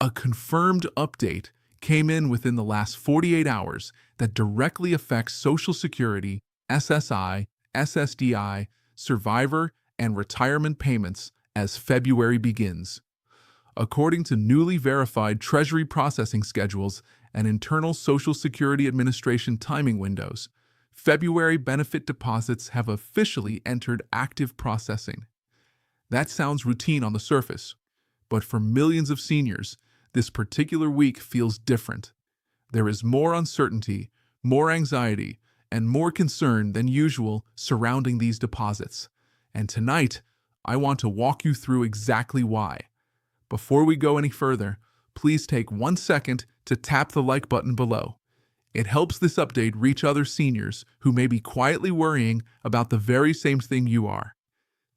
A confirmed update came in within the last 48 hours that directly affects Social Security, SSI, SSDI, survivor, and retirement payments as February begins. According to newly verified Treasury processing schedules and internal Social Security Administration timing windows, February benefit deposits have officially entered active processing. That sounds routine on the surface, but for millions of seniors, this particular week feels different. There is more uncertainty, more anxiety, and more concern than usual surrounding these deposits. And tonight, I want to walk you through exactly why. Before we go any further, please take 1 second to tap the like button below. It helps this update reach other seniors who may be quietly worrying about the very same thing you are.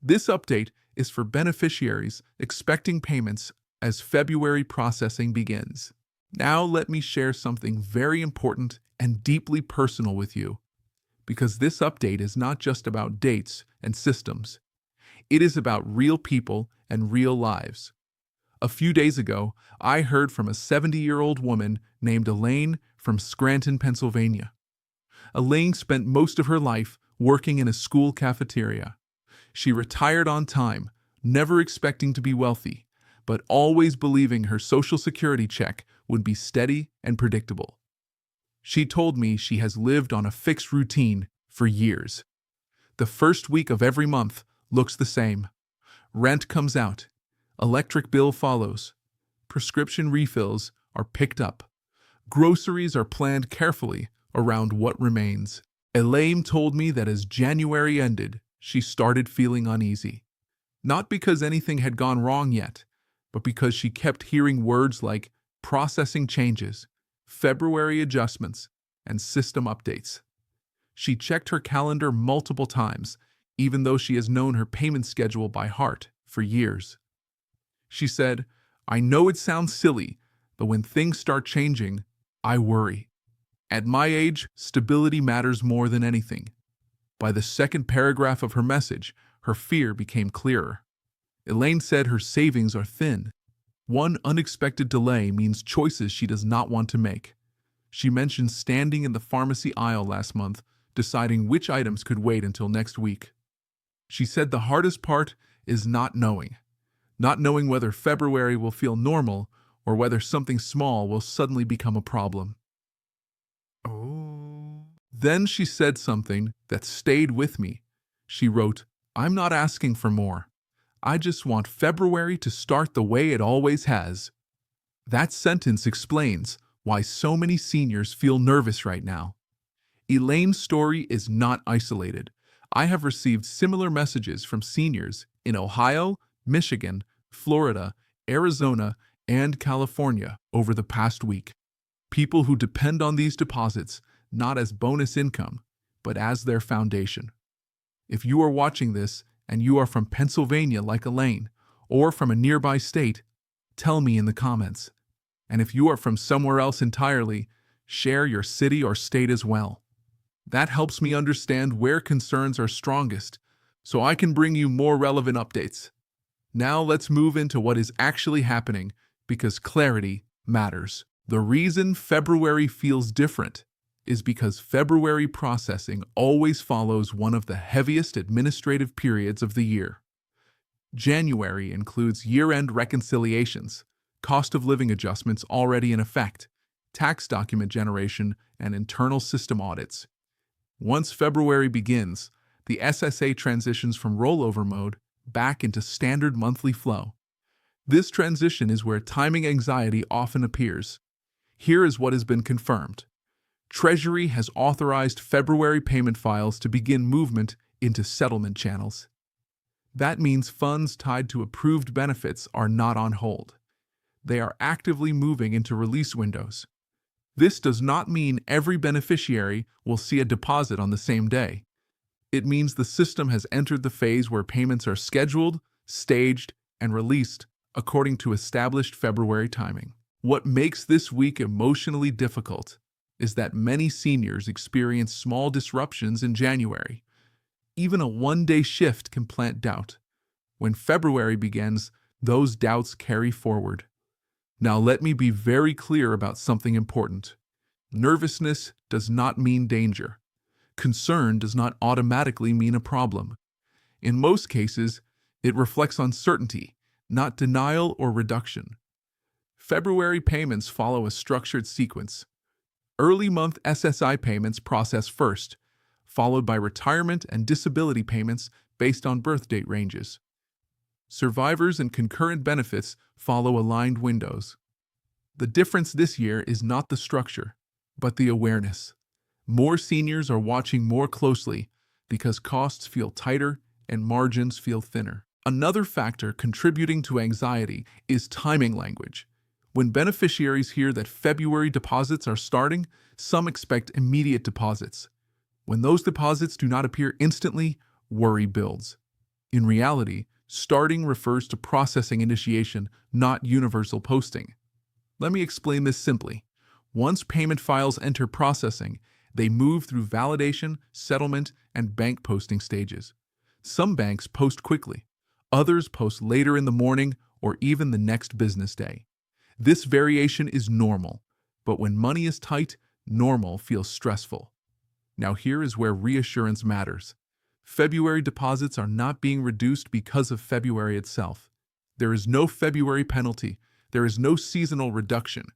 This update is for beneficiaries expecting payments as February processing begins. Now let me share something very important and deeply personal with you, because this update is not just about dates and systems. It is about real people and real lives. A few days ago, I heard from a 70-year-old woman named Elaine from Scranton, Pennsylvania. Elaine spent most of her life working in a school cafeteria. She retired on time, never expecting to be wealthy, but always believing her Social Security check would be steady and predictable. She told me she has lived on a fixed routine for years. The first week of every month looks the same. Rent comes out. Electric bill follows. Prescription refills are picked up. Groceries are planned carefully around what remains. Elaine told me that as January ended, she started feeling uneasy. Not because anything had gone wrong yet, but because she kept hearing words like processing changes, February adjustments, and system updates. She checked her calendar multiple times, even though she has known her payment schedule by heart for years. She said, "I know it sounds silly, but when things start changing, I worry. At my age, stability matters more than anything." By the second paragraph of her message, her fear became clearer. Elaine said her savings are thin. One unexpected delay means choices she does not want to make. She mentioned standing in the pharmacy aisle last month, deciding which items could wait until next week. She said the hardest part is not knowing whether February will feel normal or whether something small will suddenly become a problem. Then she said something that stayed with me. She wrote, "I'm not asking for more. I just want February to start the way it always has." That sentence explains why so many seniors feel nervous right now. Elaine's story is not isolated. I have received similar messages from seniors in Ohio, Michigan, Florida, Arizona, and California over the past week. People who depend on these deposits not as bonus income, but as their foundation. If you are watching this and you are from Pennsylvania like Elaine, or from a nearby state, tell me in the comments. And if you are from somewhere else entirely, share your city or state as well. That helps me understand where concerns are strongest, so I can bring you more relevant updates. Now let's move into what is actually happening, because clarity matters. The reason February feels different is because February processing always follows one of the heaviest administrative periods of the year. January includes year-end reconciliations, cost of living adjustments already in effect, tax document generation, and internal system audits. Once February begins, the SSA transitions from rollover mode back into standard monthly flow. This transition is where timing anxiety often appears. Here is what has been confirmed. Treasury has authorized February payment files to begin movement into settlement channels. That means funds tied to approved benefits are not on hold. They are actively moving into release windows. This does not mean every beneficiary will see a deposit on the same day. It means the system has entered the phase where payments are scheduled, staged, and released according to established February timing. What makes this week emotionally difficult is that many seniors experience small disruptions in January. Even a one-day shift can plant doubt. When February begins, those doubts carry forward. Now let me be very clear about something important. Nervousness does not mean danger. Concern does not automatically mean a problem. In most cases, it reflects uncertainty, not denial or reduction. February payments follow a structured sequence. Early month SSI payments process first, followed by retirement and disability payments based on birth date ranges. Survivors and concurrent benefits follow aligned windows. The difference this year is not the structure, but the awareness. More seniors are watching more closely because costs feel tighter and margins feel thinner. Another factor contributing to anxiety is timing language. When beneficiaries hear that February deposits are starting, some expect immediate deposits. When those deposits do not appear instantly, worry builds. In reality, starting refers to processing initiation, not universal posting. Let me explain this simply. Once payment files enter processing, they move through validation, settlement, and bank posting stages. Some banks post quickly. Others post later in the morning or even the next business day. This variation is normal, but when money is tight, normal feels stressful. Now here is where reassurance matters. February deposits are not being reduced because of February itself. There is no February penalty. There is no seasonal reduction.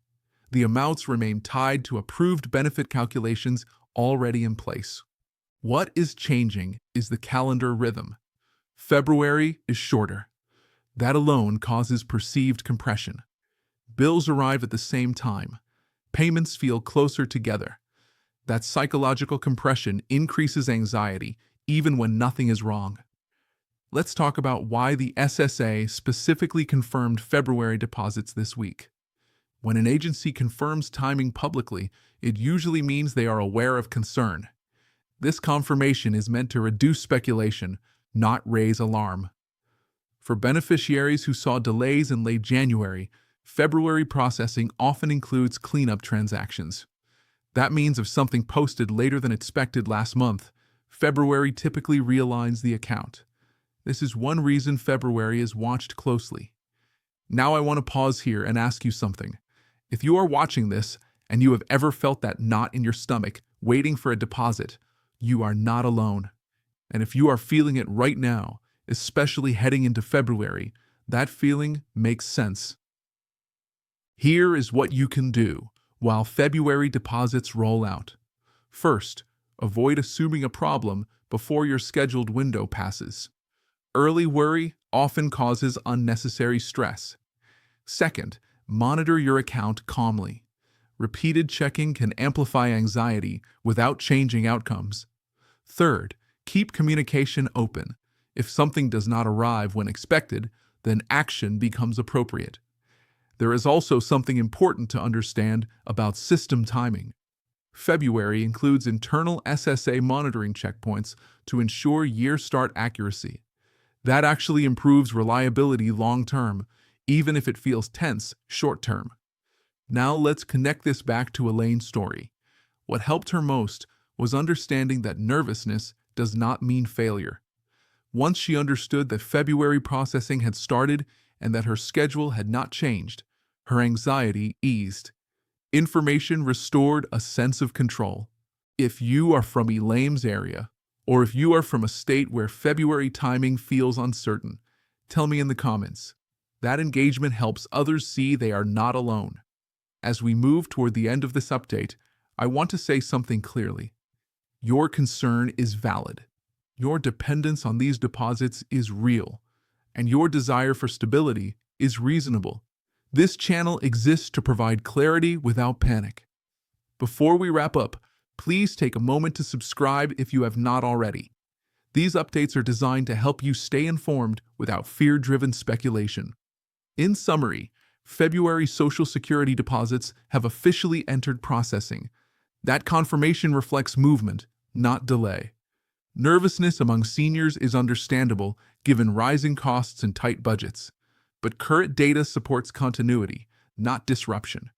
The amounts remain tied to approved benefit calculations already in place. What is changing is the calendar rhythm. February is shorter. That alone causes perceived compression. Bills arrive at the same time. Payments feel closer together. That psychological compression increases anxiety even when nothing is wrong. Let's talk about why the SSA specifically confirmed February deposits this week. When an agency confirms timing publicly, it usually means they are aware of concern. This confirmation is meant to reduce speculation, not raise alarm. For beneficiaries who saw delays in late January, February processing often includes cleanup transactions. That means if something posted later than expected last month, February typically realigns the account. This is one reason February is watched closely. Now I want to pause here and ask you something. If you are watching this and you have ever felt that knot in your stomach waiting for a deposit, you are not alone. And if you are feeling it right now, especially heading into February, that feeling makes sense. Here is what you can do while February deposits roll out. First, avoid assuming a problem before your scheduled window passes. Early worry often causes unnecessary stress. Second, monitor your account calmly. Repeated checking can amplify anxiety without changing outcomes. Third, keep communication open. If something does not arrive when expected, then action becomes appropriate. There is also something important to understand about system timing. February includes internal SSA monitoring checkpoints to ensure year start accuracy. That actually improves reliability long-term, even if it feels tense short-term. Now let's connect this back to Elaine's story. What helped her most was understanding that nervousness does not mean failure. Once she understood that February processing had started and that her schedule had not changed, her anxiety eased. Information restored a sense of control. If you are from Elaine's area, or if you are from a state where February timing feels uncertain, tell me in the comments. That engagement helps others see they are not alone. As we move toward the end of this update, I want to say something clearly. Your concern is valid. Your dependence on these deposits is real, and your desire for stability is reasonable. This channel exists to provide clarity without panic. Before we wrap up, please take a moment to subscribe if you have not already. These updates are designed to help you stay informed without fear-driven speculation. In summary, February Social Security deposits have officially entered processing. That confirmation reflects movement, not delay. Nervousness among seniors is understandable given rising costs and tight budgets. But current data supports continuity, not disruption.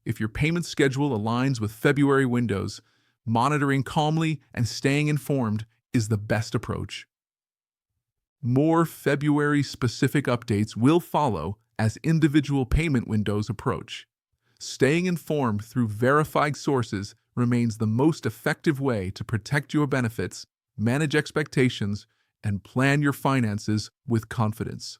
If your payment schedule aligns with February windows, monitoring calmly and staying informed is the best approach. More February-specific updates will follow as individual payment windows approach. Staying informed through verified sources remains the most effective way to protect your benefits, manage expectations, and plan your finances with confidence.